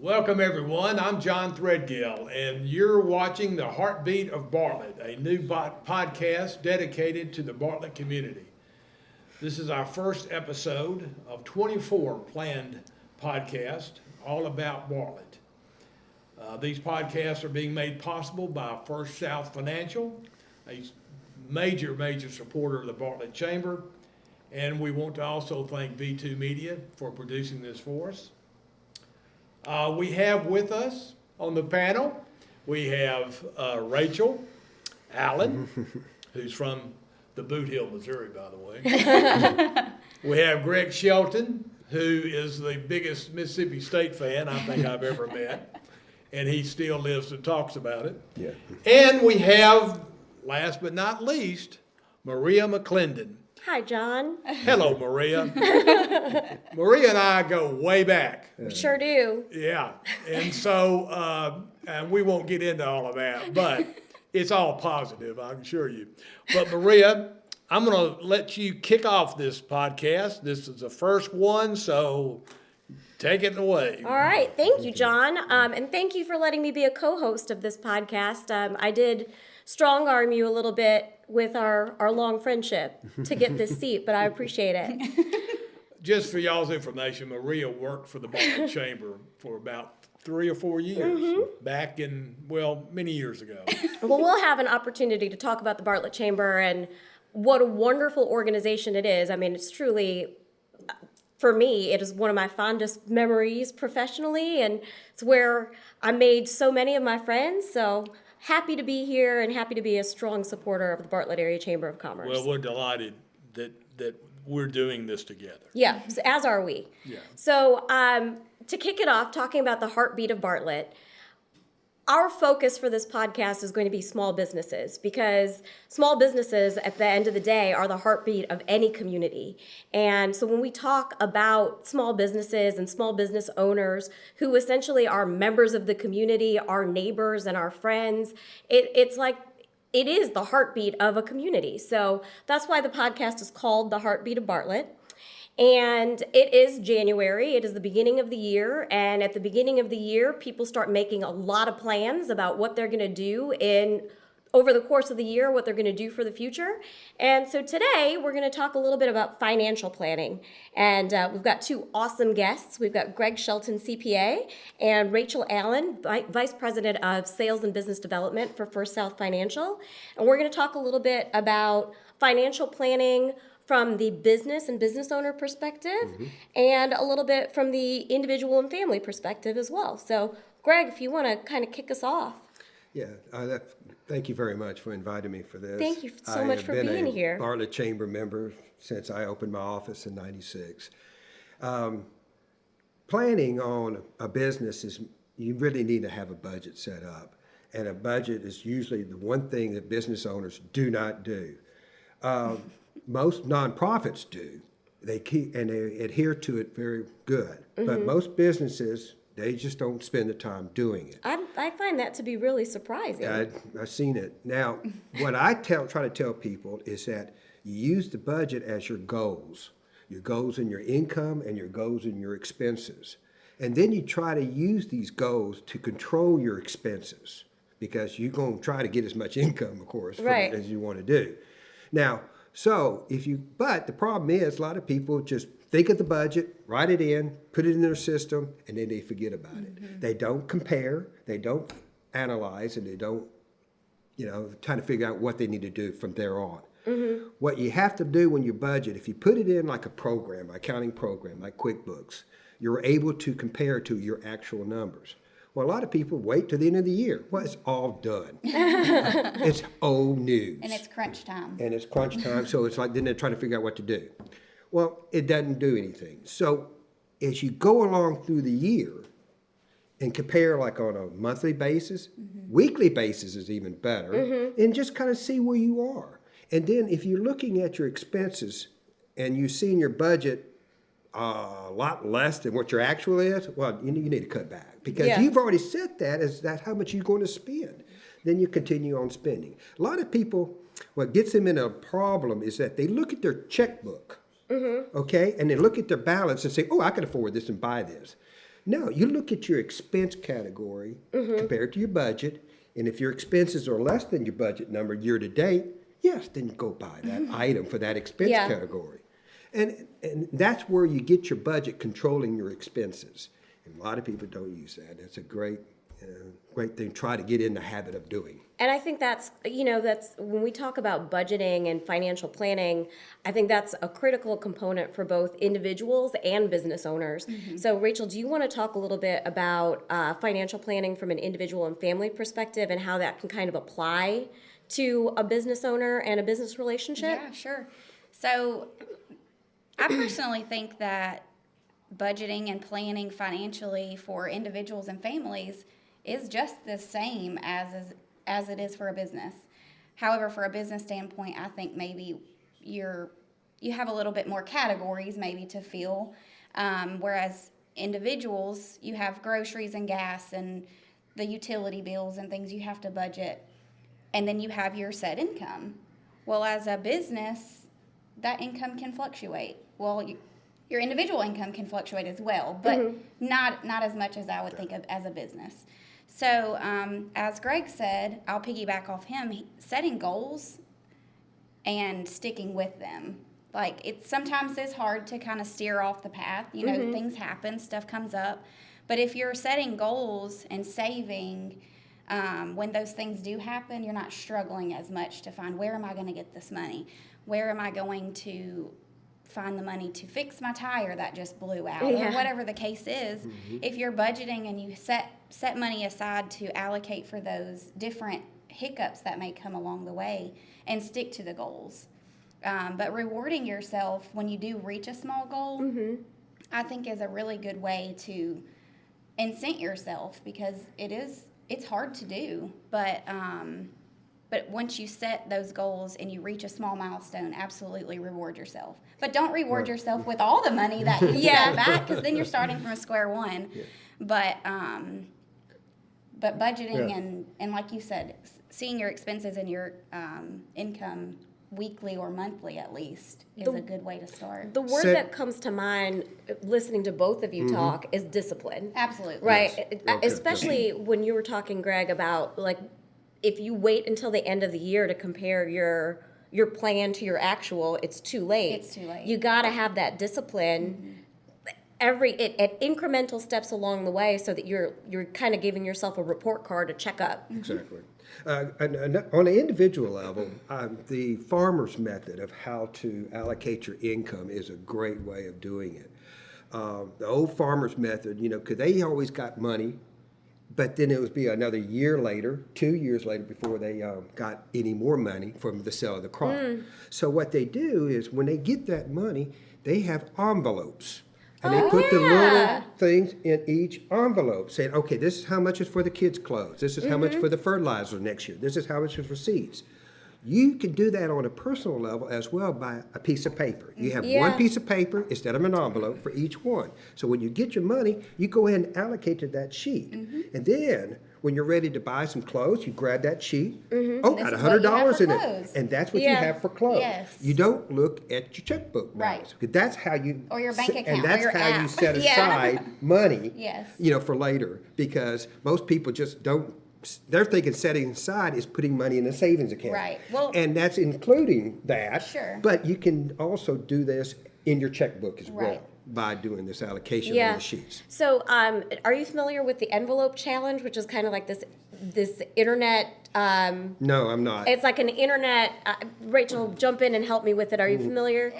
Welcome everyone, I'm John Threadgill and you're watching The Heartbeat of Bartlett, a new podcast dedicated to the Bartlett community. This is our first episode of 24 planned podcasts all about Bartlett. These podcasts are being made possible by First South Financial, a major supporter of the Bartlett Chamber, and we want to also thank V2 Media for producing this for us. We have with us on the panel, we have Rachel Allen, who's from the Boot Hill, Missouri, by the way. We have Greg Shelton, who is the biggest Mississippi State fan I think I've ever met, and he still lives and talks about it. Yeah. And we have, last but not least, Maria McLendon. Hi, John. Hello, Maria. Maria and I go way back. We sure do. Yeah, and so, and we won't get into all of that, but it's all positive, I can assure you. But Maria, I'm going to let you kick off this podcast. This is the first one, so take it away. All right. Thank you, John. And thank you for letting me be a co-host of this podcast. I did strong arm you a little bit with our long friendship to get this seat, but I appreciate it. Just for y'all's information, Maria worked for the Bartlett Chamber for about 3 or 4 years, back in, well, many years ago. Well, we'll have an opportunity to talk about the Bartlett Chamber and what a wonderful organization it is. I mean, it's truly, for me, it is one of my fondest memories professionally, and it's where I made so many of my friends, so happy to be here and happy to be a strong supporter of the Bartlett Area Chamber of Commerce. Well, we're delighted that we're doing this together. Yeah, as are we. Yeah. So to kick it off, talking about the heartbeat of Bartlett, our focus for this podcast is going to be small businesses, because small businesses at the end of the day are the heartbeat of any community. And so when we talk about small businesses and small business owners who essentially are members of the community, our neighbors and our friends, it's like it is the heartbeat of a community. So that's why the podcast is called The Heartbeat of Bartlett. And it is January, it is the beginning of the year, and at the beginning of the year, people start making a lot of plans about what they're gonna do over the course of the year, what they're gonna do for the future. And so today, we're gonna talk a little bit about financial planning. And we've got two awesome guests. We've got Greg Shelton, CPA, and Rachel Allen, Vice President of Sales and Business Development for First South Financial. And we're gonna talk a little bit about financial planning from the business and business owner perspective, and a little bit from the individual and family perspective as well. So, Greg, if you want to kind of kick us off. Yeah, thank you very much for inviting me for this. Thank you so much for being here. I have been a Bartlett Chamber member since I opened my office in '96. Planning on a business is, you really need to have a budget set up. And a budget is usually the one thing that business owners do not do. Most nonprofits do. They keep and they adhere to it very good. But most businesses, they just don't spend the time doing it. I find that to be really surprising. I've seen it. Now, what I try to tell people is that you use the budget as your goals in your income and your goals in your expenses. And then you try to use these goals to control your expenses, because you're going to try to get as much income, of course, Right. as you want to do. Now, but the problem is a lot of people just think of the budget, write it in, put it in their system, and then they forget about it. They don't compare, they don't analyze, and they don't, try to figure out what they need to do from there on. What you have to do when you budget, if you put it in like a program, accounting program, like QuickBooks, you're able to compare to your actual numbers. Well, a lot of people wait till the end of the year. Well, it's all done. It's old news. And it's crunch time. So it's like then they're trying to figure out what to do. Well, it doesn't do anything. So as you go along through the year and compare like on a monthly basis, weekly basis is even better, and just kind of see where you are. And then if you're looking at your expenses and you see in your budget a lot less than what your actual is, well, you need to cut back, because you've already set that as that's how much you're going to spend. Then you continue on spending. A lot of people, what gets them in a problem is that they look at their checkbook, okay, and they look at their balance and say, oh, I can afford this and buy this. No, you look at your expense category compared to your budget, and if your expenses are less than your budget number year to date, yes, then you go buy that item for that expense Yeah. category. And that's where you get your budget controlling your expenses. And a lot of people don't use that. It's a great thing. Try to get in the habit of doing. And I think that's when we talk about budgeting and financial planning, I think that's a critical component for both individuals and business owners. So Rachel, do you want to talk a little bit about financial planning from an individual and family perspective and how that can kind of apply to a business owner and a business relationship? Yeah, sure. So I personally think that budgeting and planning financially for individuals and families is just the same as it is for a business. However, for a business standpoint, I think maybe you have a little bit more categories maybe to fill, whereas individuals, you have groceries and gas and the utility bills and things you have to budget, and then you have your set income. Well, as a business, that income can fluctuate. Well, your individual income can fluctuate as well, but not as much as I would think of as a business. So as Greg said, I'll piggyback off him, setting goals and sticking with them. Like, it sometimes is hard to kind of steer off the path. You know, things happen, stuff comes up. But if you're setting goals and saving, when those things do happen, you're not struggling as much to find, where am I going to get this money? Where am I going to find the money to fix my tire that just blew out, or whatever the case is. If you're budgeting and you set money aside to allocate for those different hiccups that may come along the way, and stick to the goals. But rewarding yourself when you do reach a small goal, I think is a really good way to incent yourself, because it's hard to do, but once you set those goals and you reach a small milestone, absolutely reward yourself. But don't reward yourself with all the money that you set back, because then you're starting from square one. But budgeting and like you said, seeing your expenses and your income weekly or monthly at least is a good way to start. The word that comes to mind listening to both of you talk is discipline. Absolutely. Right. Yes. Especially when you were talking, Greg, about like, if you wait until the end of the year to compare your plan to your actual, it's too late. It's too late. You got to have that discipline at incremental steps along the way, so that you're kind of giving yourself a report card to check up. Exactly. And on an individual level, the farmer's method of how to allocate your income is a great way of doing it. The old farmer's method, because they always got money, but then it would be another year later, 2 years later, before they got any more money from the sale of the crop. So what they do is, when they get that money, they have envelopes. And they put the little things in each envelope, saying, okay, this is how much is for the kids' clothes. This is how much for the fertilizer next year. This is how much is for seeds. You can do that on a personal level as well by a piece of paper. You have one piece of paper instead of an envelope for each one. So when you get your money, you go ahead and allocate to that sheet. And then when you're ready to buy some clothes, you grab that sheet. Oh, got $100 in it. And that's what you have for clothes. Yes. You don't look at your checkbook balance. Because that's how you... Or your bank account, And or that's your how you app. set aside money, Yes. for later. Because most people just don't... They're thinking setting aside is putting money in a savings account. Right. Well, and that's including that. Sure. But you can also do this in your checkbook as well, Right. by doing this allocation on the sheets. So, are you familiar with the envelope challenge, which is kind of like this internet? No, I'm not. It's like an internet. Rachel, jump in and help me with it. Are you familiar?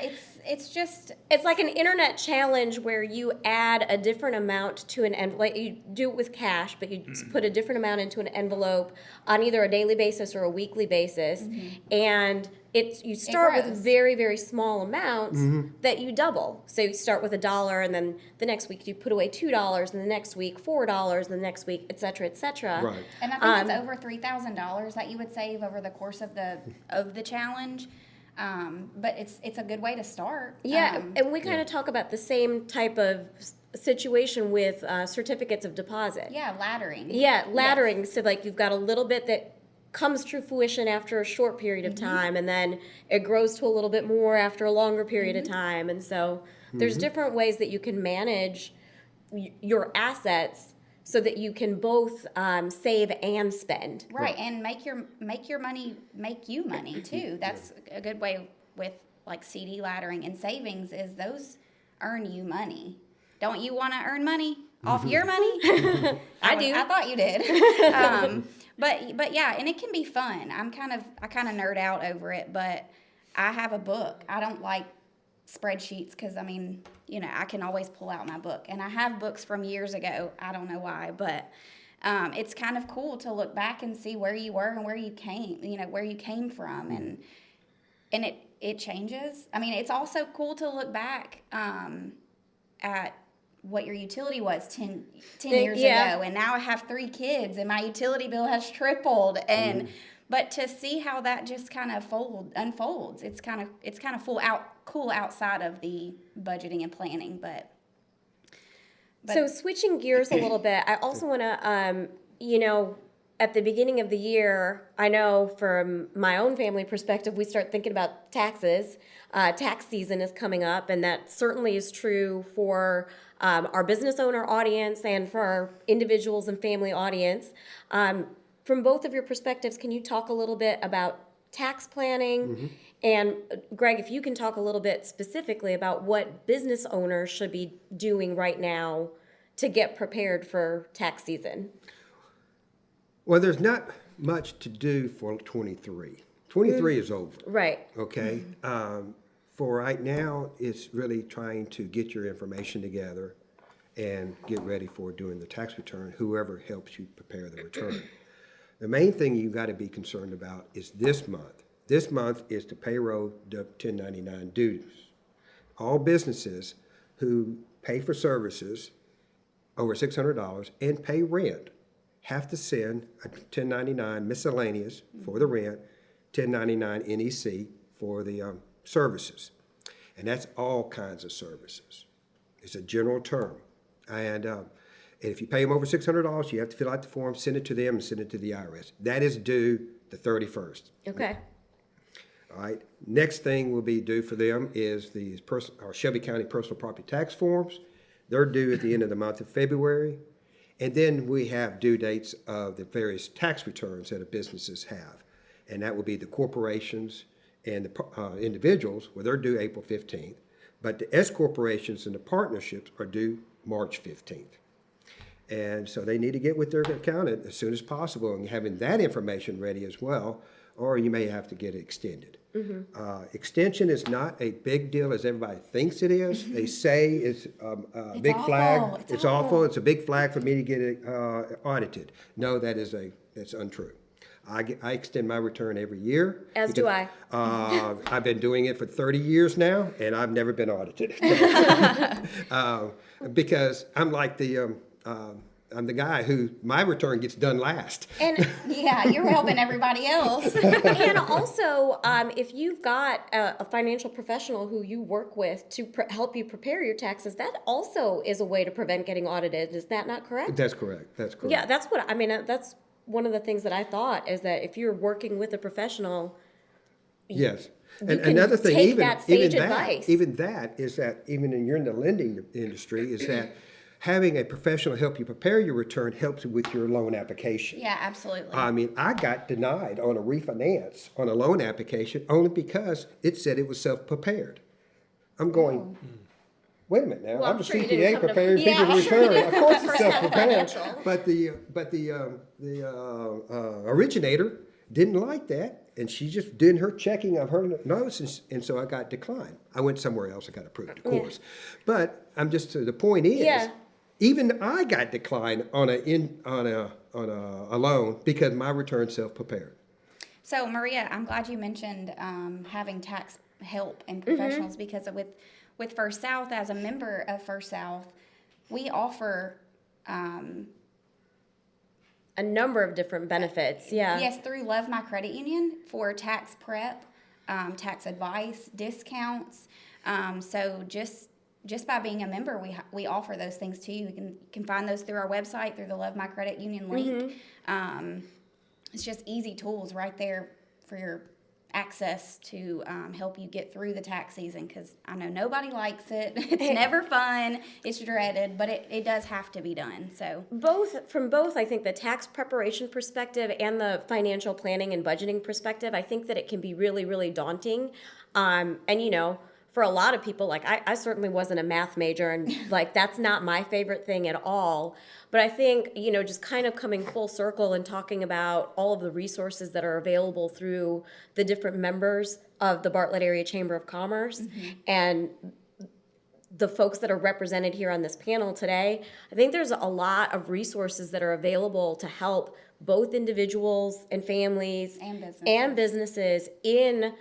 It's like an internet challenge where you add a different amount to an envelope. Like, you do it with cash, but you put a different amount into an envelope on either a daily basis or a weekly basis, and you start with very, very small amounts that you double. So you start with $1, and then the next week you put away $2, and the next week $4, and the next week, et cetera, et cetera. Right. And I think it's over $3,000 that you would save over the course of the challenge. But it's a good way to start. Yeah, and we kind of talk about the same type of situation with certificates of deposit. Yeah, laddering. Yeah, laddering. Yes. So like you've got a little bit that comes to fruition after a short period of time, and then it grows to a little bit more after a longer period of time. And so there's different ways that you can manage your assets so that you can both save and spend. Right, and make your money make you money too. That's a good way with like CD laddering and savings is those earn you money. Don't you want to earn money off your money? I do. I thought you did. But yeah, and it can be fun. I kind of nerd out over it, but I have a book. I don't like spreadsheets because I can always pull out my book, and I have books from years ago. I don't know why, but it's kind of cool to look back and see where you were and where you came from, and it changes. It's also cool to look back at what your utility was 10 years ago, and now I have 3 kids and my utility bill has tripled, and but to see how that just kind of unfolds, it's kind of cool outside of the budgeting and planning, but So switching gears a little bit, I also want to, at the beginning of the year, I know from my own family perspective, we start thinking about taxes. Tax season is coming up, and that certainly is true for our business owner audience and for our individuals and family audience. From both of your perspectives, can you talk a little bit about tax planning? And Greg, if you can talk a little bit specifically about what business owners should be doing right now to get prepared for tax season. Well, there's not much to do for 23. 23 is over. Right. Okay. For right now, it's really trying to get your information together and get ready for doing the tax return, whoever helps you prepare the return. The main thing you got to be concerned about is this month. This month is the payroll 1099 dues. All businesses who pay for services over $600 and pay rent have to send a 1099 miscellaneous for the rent, 1099 NEC for the services. And that's all kinds of services. It's a general term. And if you pay them over $600, you have to fill out the form, send it to them, and send it to the IRS. That is due the 31st. Okay. All right. Next thing will be due for them is the Shelby County personal property tax forms. They're due at the end of the month of February. And then we have due dates of the various tax returns that the businesses have. And that will be the corporations and the individuals, well, they're due April 15th. But the S corporations and the partnerships are due March 15th. And so they need to get with their accountant as soon as possible and having that information ready as well, or you may have to get it extended. Extension is not a big deal as everybody thinks it is. They say it's a big awful. flag. It's It's awful. It's a big flag for me to get it audited. No, that's untrue. I extend my return every year. As do I. I've been doing it for 30 years now, and I've never been audited. Because I'm like I'm the guy who my return gets done last. And yeah, you're helping everybody else. and also, if you've got a financial professional who you work with to help you prepare your taxes, that also is a way to prevent getting audited. Is that not correct? That's correct. That's correct. Yeah, that's what I mean. That's one of the things that I thought is that if you're working with a professional, Yes. you And can another thing, take even that sage even advice. that, even that is that even in you're in the lending industry, is that having a professional help you prepare your return helps with your loan application. Yeah, absolutely. I mean, I got denied on a refinance on a loan application only because it said it was self-prepared. I'm going, wait a minute now, Well, I'm I'm a sure you CPA didn't come to- preparing Yeah, people's I'm sure you return. didn't Of come course to it's First Half self-prepared. Financial. But the originator didn't like that, and she just did her checking of her notes, and so I got declined. I went somewhere else. I got approved, of course. But I'm just the point is, Yeah. even I got declined on a loan because my return self-prepared. So, Maria, I'm glad you mentioned having tax help and professionals because with First South, as a member of First South, we offer, a number of different benefits. Yeah. yes, through Love My Credit Union for tax prep, tax advice, discounts. So just by being a member, we offer those things to you. You can find those through our website, through the Love My Credit Union link. It's just easy tools right there for your access to help you get through the tax season, because I know nobody likes it. It's never fun. It's dreaded, but it does have to be done. So From both, I think the tax preparation perspective and the financial planning and budgeting perspective, I think that it can be really, really daunting. And for a lot of people, like I certainly wasn't a math major, and like that's not my favorite thing at all. But I think, just kind of coming full circle and talking about all of the resources that are available through the different members of the Bartlett Area Chamber of Commerce and the folks that are represented here on this panel today, I think there's a lot of resources that are available to help both individuals and families and businesses in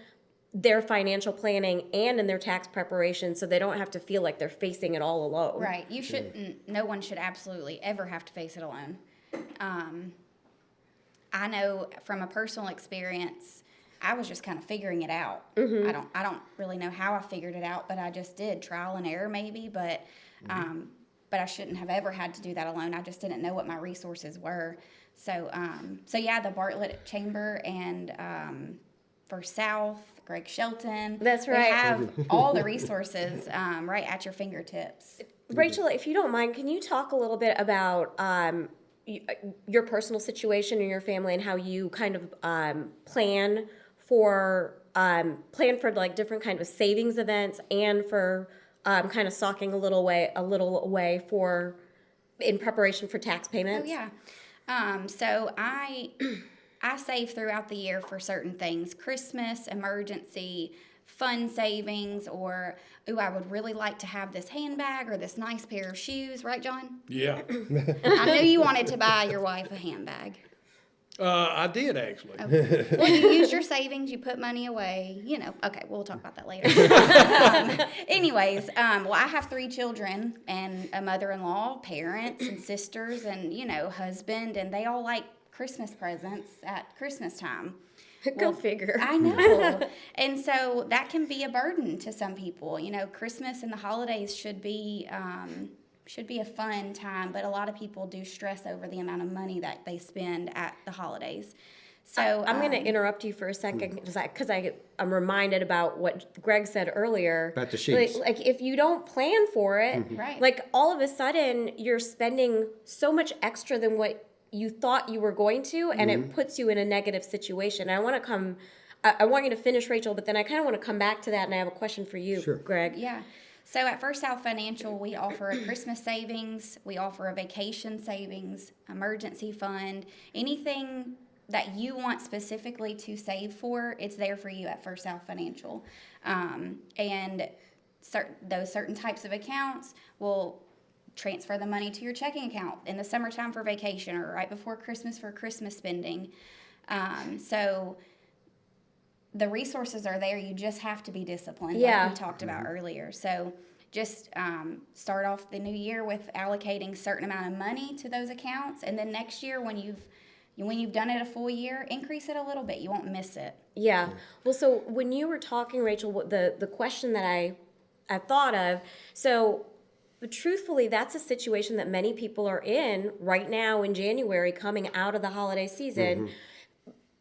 their financial planning and in their tax preparation, so they don't have to feel like they're facing it all alone. right, you shouldn't. No one should absolutely ever have to face it alone. I know from a personal experience, I was just kind of figuring it out. I don't really know how I figured it out, but I just did, trial and error maybe. But I shouldn't have ever had to do that alone. I just didn't know what my resources were. So yeah, the Bartlett Chamber and for South, Greg Shelton. That's right. We have all the resources right at your fingertips. Rachel, if you don't mind, can you talk a little bit about your personal situation in your family and how you kind of plan for like different kind of savings events and for kind of socking a little away for in preparation for tax payments? Oh yeah. So I save throughout the year for certain things: Christmas, emergency, fun savings, or I would really like to have this handbag or this nice pair of shoes, right, John? Yeah, I knew you wanted to buy your wife a handbag. I did actually. Okay. Well, you use your savings, you put money away, Okay, we'll talk about that later. Anyways, well, I have 3 children and a mother-in-law, parents and sisters, and, husband, and they all like Christmas presents at Christmas time. Go figure. I know. And so that can be a burden to some people. Christmas and the holidays should be a fun time, but a lot of people do stress over the amount of money that they spend at the holidays. So I'm going to interrupt you for a second because I'm reminded about what Greg said earlier. About the sheets. Like if you don't plan for it, Right. like all of a sudden you're spending so much extra than what you thought you were going to, and it puts you in a negative situation. I want you to finish, Rachel, but then I kind of want to come back to that, and I have a question for you, Sure. Greg. Yeah. So at First South Financial, we offer a Christmas savings, we offer a vacation savings, emergency fund, anything that you want specifically to save for, it's there for you at First South Financial. And those certain types of accounts will transfer the money to your checking account in the summertime for vacation or right before Christmas for Christmas spending. So the resources are there. You just have to be disciplined, like we talked about earlier. So just start off the new year with allocating a certain amount of money to those accounts, and then next year when you've done it a full year, increase it a little bit. You won't miss it. Yeah. Well, so when you were talking, Rachel, the question that I thought of, so but truthfully, that's a situation that many people are in right now in January, coming out of the holiday season.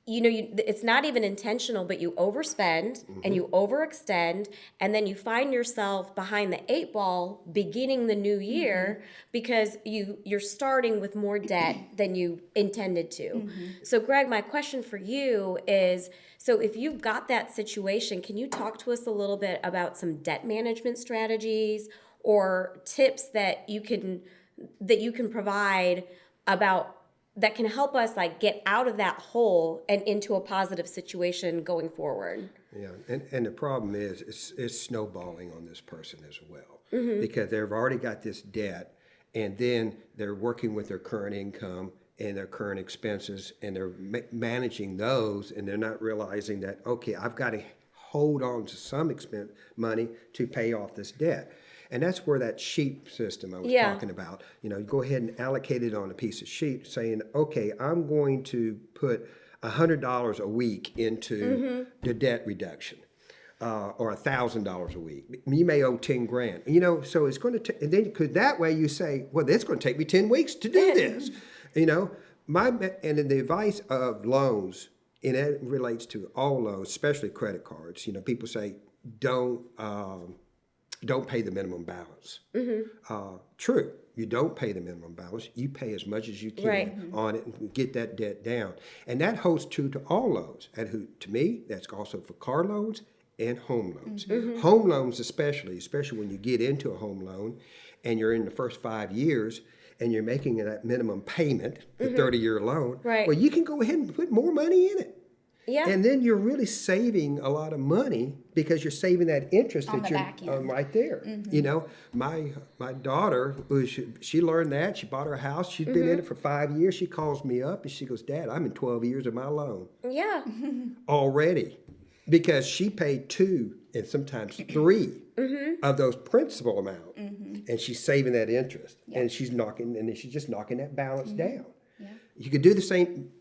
It's not even intentional, but you overspend and you overextend, and then you find yourself behind the 8 ball beginning the new year because you're starting with more debt than you intended to. So, Greg, my question for you is, so if you've got that situation, can you talk to us a little bit about some debt management strategies or tips that you can provide about that can help us like get out of that hole and into a positive situation going forward? Yeah, and the problem is it's snowballing on this person as well, because they've already got this debt, and then they're working with their current income and their current expenses, and they're managing those, and they're not realizing that, okay, I've got to hold on to some money to pay off this debt. And that's where that sheet system I was talking about, you go ahead and allocate it on a piece of sheet saying, okay, I'm going to put $100 a week into the debt reduction, or $1,000 a week. You may owe 10 grand, so it's going to, and then because that way you say, well, it's going to take me 10 weeks to do this, and the advice of loans and it relates to all loans, especially credit cards. You know, people say don't pay the minimum balance. True, you don't pay the minimum balance. You pay as much as you can Right. on it and get that debt down. And that holds true to all loans. And to me, that's also for car loans and home loans. Home loans especially when you get into a home loan and you're in the first 5 years and you're making that minimum payment, the 30-year loan, Right. well, you can go ahead and put more money in it. Yeah. And then you're really saving a lot of money because you're saving that interest On that the you're back end. right there. You know, my daughter, she learned that. She bought her house. She's been in it for 5 years. She calls me up and she goes, "Dad, I'm in 12 years of my loan Yeah. already," because she paid 2 and sometimes 3 of those principal amount, and she's saving that interest, and she's just knocking that balance down. You could do the same.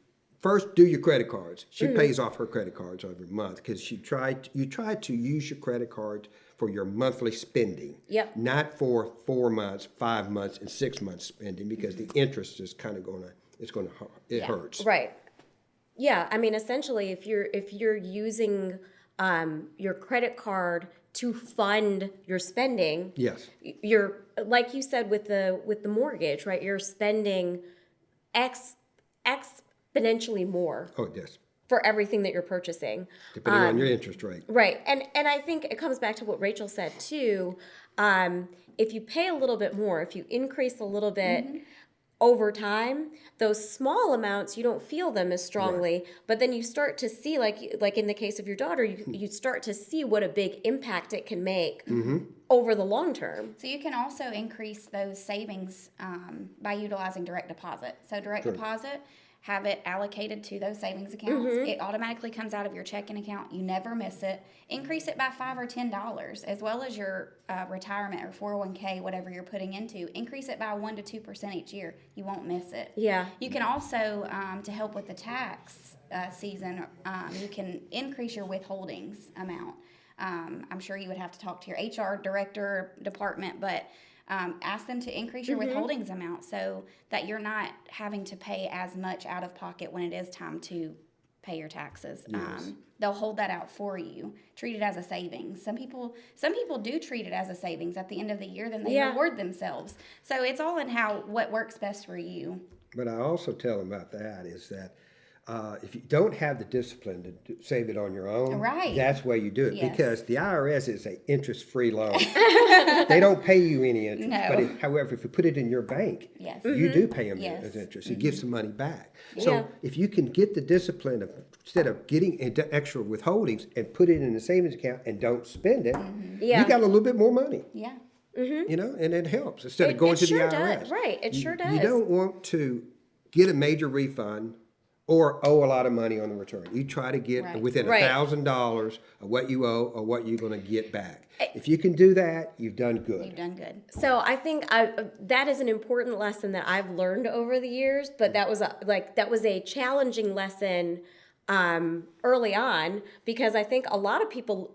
First, do your credit cards. She pays off her credit cards every month because you try to use your credit cards for your monthly spending. Yep. Not for 4 months, 5 months, and 6 months spending because the interest is kind of it hurts. Right. Yeah. I mean, essentially, if you're using your credit card to fund your spending, Yes. you're, like you said with the mortgage, right? You're spending exponentially more Oh, yes. for everything that you're purchasing. Depending on your interest rate. Right. And I think it comes back to what Rachel said too. If you pay a little bit more, if you increase a little bit over time, those small amounts, you don't feel them as strongly, but then you start to see, like in the case of your daughter, you start to see what a big impact it can make over the long term. So you can also increase those savings by utilizing direct deposit. So direct deposit, have it allocated to those savings accounts. It automatically comes out of your checking account. You never miss it. Increase it by $5 or $10, as well as your retirement or 401k, whatever you're putting into. Increase it by 1 to 2% each year. You won't miss it. Yeah. You can also, to help with the tax season, you can increase your withholdings amount. I'm sure you would have to talk to your HR director department, but ask them to increase your withholdings amount so that you're not having to pay as much out of pocket when it is time to pay your taxes. They'll hold that out for you. Treat it as a savings. Some people do treat it as a savings at the end of the year. Then they reward themselves. So it's all in what works best for you. But I also tell them about that is that if you don't have the discipline to save it on your own, Right. that's where you do it. Yes. Because the IRS is an interest-free loan. They don't pay you any interest. No. But however, if you put it in your bank, Yes. you do pay them Yes. as interest. It gives some money back. So Yeah. if you can get the discipline of, instead of getting into extra withholdings and put it in a savings account and don't spend it, Yeah. you got a little bit more money. Yeah. You know, and it helps instead of going to sure the IRS. does. Right. It sure does. You don't want to get a major refund or owe a lot of money on the return. You try to get Right. within Right. $1,000 of what you owe or what you're going to get back. If you can do that, you've done good. You've done good. So I think that is an important lesson that I've learned over the years, but that was a challenging lesson early on because I think a lot of people,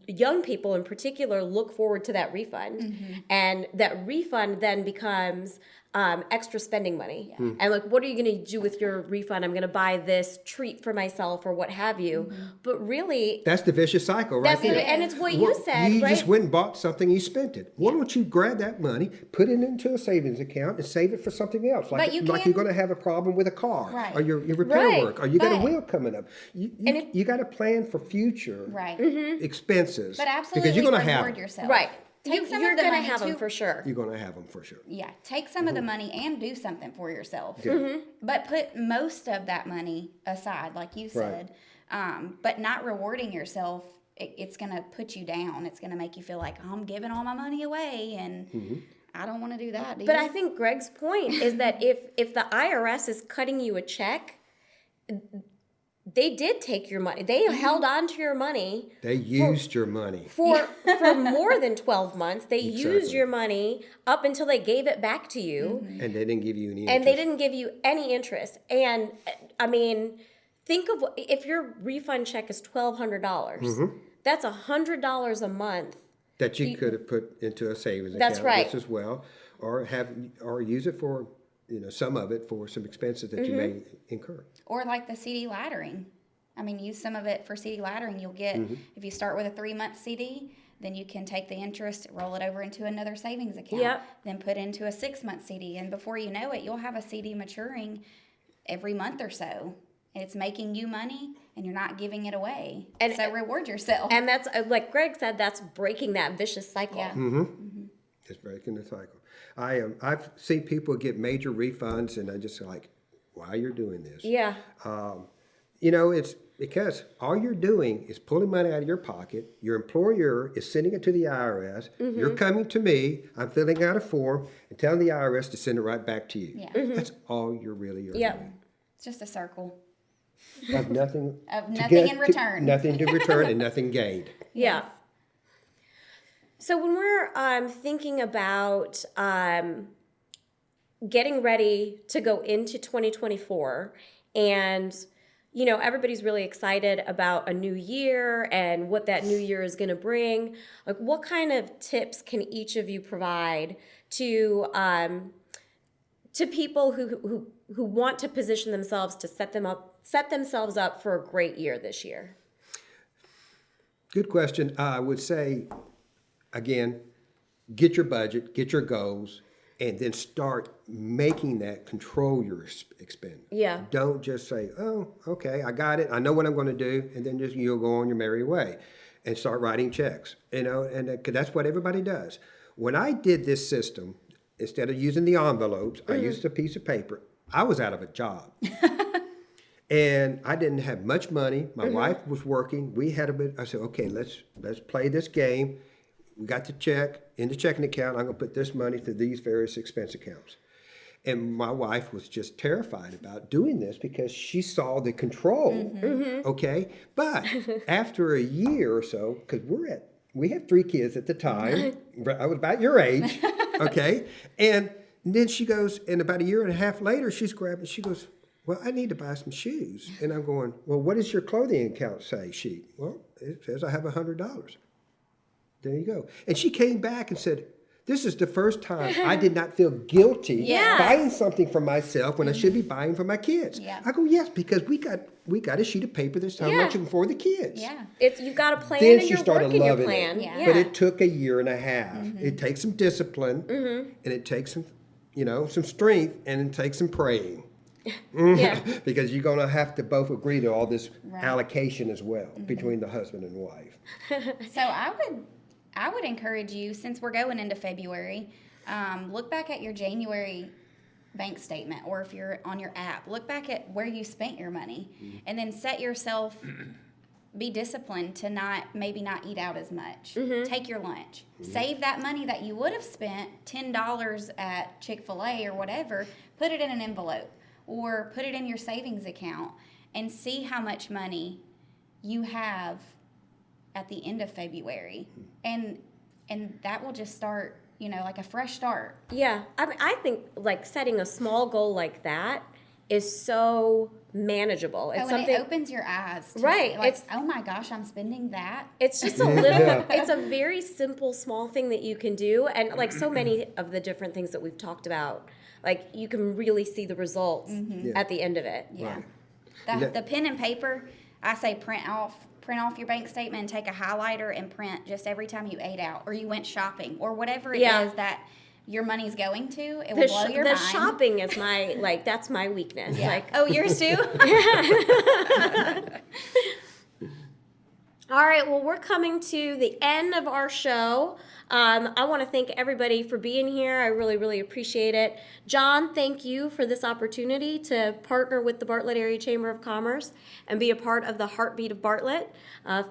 young people in particular, look forward to that refund, and that refund then becomes extra spending money. And like, what are you going to do with your refund? I'm going to buy this treat for myself or what have you. But really, That's the vicious cycle right there. and it's what you said, You right? just went and bought something, you spent it. Why don't you grab that money, put it into a savings account, and save it for something else? Like, But you like can- you're going to have a problem with a car, Right. or your repair Right. work, or you got a But- wheel coming up. You got to plan for future Right. expenses. But absolutely because you're going to reward have them. yourself. right. Take some You're of the going to money have them too. for sure. You're going to have them for sure. Yeah, take some of the money and do something for yourself. Yeah. But put most of that money aside, like you said. But not rewarding yourself, it's going to put you down. It's going to make you feel like, I'm giving all my money away, and I don't want to do that. Do But you? I think Greg's point is that if the IRS is cutting you a check, they did take your money. They held on to your money They used your money. for more than 12 months. They used Exactly. your money up until they gave it back to you. And they didn't give you any And they interest. didn't give you any interest. And I mean, think of if your refund check is $1,200, that's $100 a month. That you could have put into a savings That's account right. just as well, or use it for, some of it for some expenses that you may incur. Or like the CD laddering. I mean, use some of it for CD laddering. You'll get, if you start with a 3-month CD, then you can take the interest, roll it over into another savings account, Yep. then put into a 6-month CD. And before you know it, you'll have a CD maturing every month or so. And it's making you money and you're not giving it away. And- so reward yourself. And that's, like Greg said, that's breaking that vicious cycle. Yeah. It's breaking the cycle. I've seen people get major refunds, and I just like, why you're doing this? Yeah. You know, it's because all you're doing is pulling money out of your pocket. Your employer is sending it to the IRS. You're coming to me. I'm filling out a form and telling the IRS to send it right back to you. Yeah. That's all you really are Yep. doing. It's just a circle. Of nothing. Of to nothing get in return. Nothing to return and nothing gained. Yeah. So when we're thinking about getting ready to go into 2024, and you know everybody's really excited about a new year and what that new year is going to bring, like what kind of tips can each of you provide to people who want to position themselves to set themselves up for a great year this year? Good question. I would say, again, get your budget, get your goals, and then start making that control your expense. Yeah. Don't just say, oh, okay, I got it. I know what I'm going to do. And then just you'll go on your merry way and start writing checks, you know, and 'cause that's what everybody does. When I did this system, instead of using the envelopes, I used a piece of paper. I was out of a job. And I didn't have much money. My wife was working. We had a bit. I said, okay, let's play this game. We got the check in the checking account. I'm going to put this money to these various expense accounts. And my wife was just terrified about doing this because she saw the control. Okay, but after a year or so, because we had 3 kids at the time. I was about your age. Okay, and then she goes, and about a year and a half later, she goes, well, I need to buy some shoes. And I'm going, well, what does your clothing account say, sheet? Well, it says I have $100. There you go. And she came back and said, this is the first time I did not feel guilty Yes. buying something for myself when I should be buying for my kids. Yeah. I go, yes, because we got a sheet of paper that's how Yeah. much for the kids. Yeah. You've got a plan Then and she you're started working your loving plan. it. Yeah. But it took a year and a half. It takes some discipline, and it takes some, some strength, and it takes some praying. Yeah. Because you're going to have to both agree to all this Right. allocation as well between the husband and wife. So I would encourage you, since we're going into February, look back at your January bank statement, or if you're on your app, look back at where you spent your money, and then set yourself, be disciplined to maybe not eat out as much. Take your lunch. Save that money that you would have spent, $10 at Chick-fil-A or whatever, put it in an envelope or put it in your savings account and see how much money you have at the end of February. And that will just start, like a fresh start. Yeah, I mean, I think like setting a small goal like that is so manageable. It's And something. it opens your eyes. To Right, see, like, it's- oh my gosh, I'm spending that. It's just a little. It's a very simple, small thing that you can do, and like so many of the different things that we've talked about, like you can really see the results at the end of it. Yeah. Right. The pen and paper, I say print off your bank statement and take a highlighter and print just every time you ate out or you went shopping or whatever it Yeah. is that your money's going to. It will blow your The mind. shopping is that's my weakness. Yeah. Like, Oh, yours too? all right, well, we're coming to the end of our show. I want to thank everybody for being here. I really, really appreciate it. John, thank you for this opportunity to partner with the Bartlett Area Chamber of Commerce and be a part of the heartbeat of Bartlett.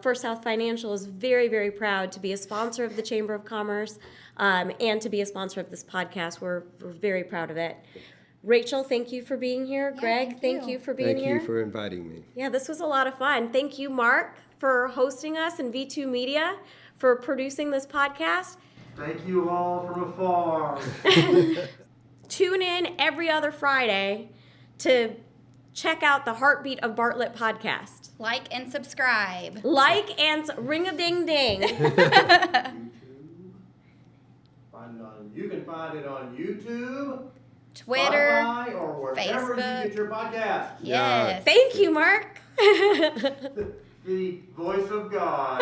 First South Financial is very, very proud to be a sponsor of the Chamber of Commerce and to be a sponsor of this podcast. We're very proud of it. Rachel, thank you for being here. Yeah, Greg, thank you for being Thank here. you for inviting me. Yeah, this was a lot of fun. Thank you, Mark, for hosting us, and V2 Media for producing this podcast. Thank you all from afar. Tune in every other Friday to check out the Heartbeat of Bartlett podcast. Like and subscribe. Like and ring-a-ding-ding. You can find it on YouTube, Twitter. Spotify, or wherever you Facebook. get your podcast. Yes. Thank you, Mark. The voice of God.